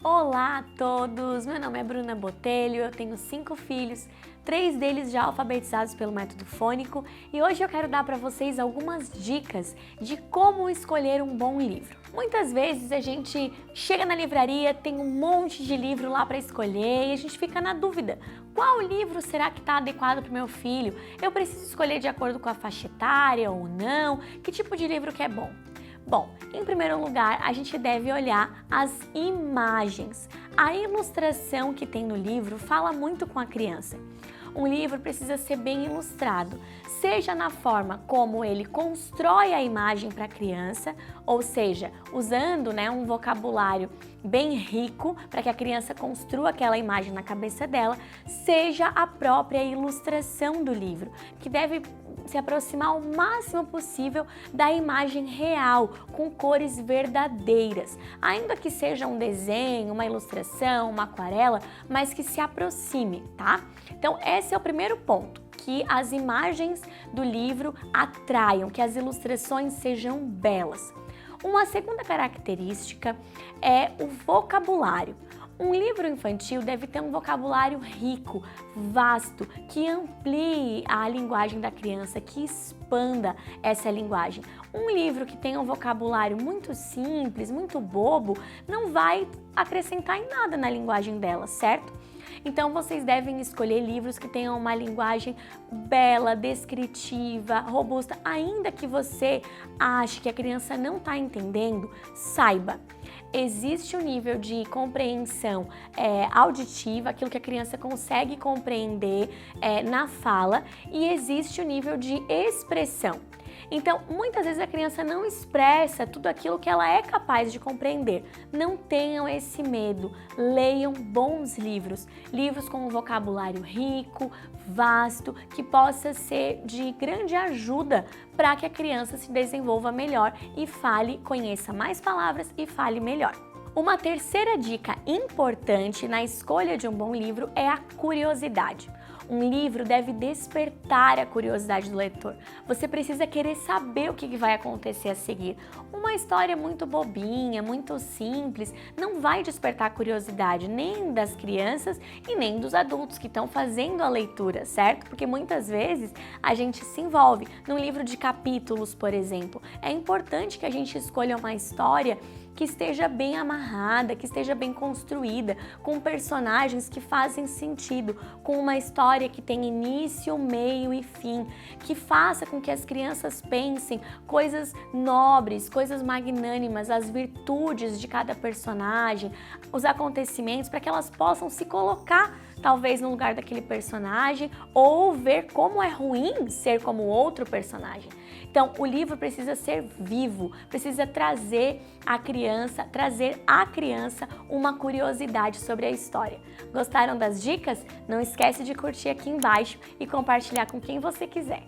Olá a todos! Meu nome é Bruna Botelho, eu tenho 5 filhos, 3 deles já alfabetizados pelo método fônico e hoje eu quero dar para vocês algumas dicas de como escolher um bom livro. Muitas vezes a gente chega na livraria, tem um monte de livro lá para escolher e a gente fica na dúvida. Qual livro será que está adequado para o meu filho? Eu preciso escolher de acordo com a faixa etária ou não? Que tipo de livro que é bom? Bom, em primeiro lugar, a gente deve olhar as imagens. A ilustração que tem no livro fala muito com a criança. Um livro precisa ser bem ilustrado, seja na forma como ele constrói a imagem para a criança, ou seja, usando um vocabulário bem rico para que a criança construa aquela imagem na cabeça dela, seja a própria ilustração do livro, que deve se aproximar o máximo possível da imagem real, com cores verdadeiras, ainda que seja um desenho, uma ilustração, uma aquarela, mas que se aproxime, tá? Então esse é o primeiro ponto, que as imagens do livro atraiam, que as ilustrações sejam belas. Uma segunda característica é o vocabulário. Um livro infantil deve ter um vocabulário rico, vasto, que amplie a linguagem da criança, que expanda essa linguagem. Um livro que tenha um vocabulário muito simples, muito bobo, não vai acrescentar em nada na linguagem dela, certo? Então vocês devem escolher livros que tenham uma linguagem bela, descritiva, robusta. Ainda que você ache que a criança não está entendendo, saiba, existe um nível de compreensão auditiva, aquilo que a criança consegue compreender na fala, e existe o nível de expressão. Então, muitas vezes a criança não expressa tudo aquilo que ela é capaz de compreender. Não tenham esse medo. Leiam bons livros, livros com um vocabulário rico, vasto, que possa ser de grande ajuda para que a criança se desenvolva melhor e fale, conheça mais palavras e fale melhor. Uma terceira dica importante na escolha de um bom livro é a curiosidade. Um livro deve despertar a curiosidade do leitor. Você precisa querer saber o que vai acontecer a seguir. Uma história muito bobinha, muito simples, não vai despertar a curiosidade nem das crianças e nem dos adultos que estão fazendo a leitura, certo? Porque muitas vezes a gente se envolve num livro de capítulos, por exemplo. É importante que a gente escolha uma história que esteja bem amarrada, que esteja bem construída, com personagens que fazem sentido, com uma história que tem início, meio e fim, que faça com que as crianças pensem coisas nobres, coisas magnânimas, as virtudes de cada personagem, os acontecimentos, para que elas possam se colocar talvez no lugar daquele personagem ou ver como é ruim ser como outro personagem. Então, o livro precisa ser vivo, precisa trazer à criança uma curiosidade sobre a história. Gostaram das dicas? Não esquece de curtir aqui embaixo e compartilhar com quem você quiser.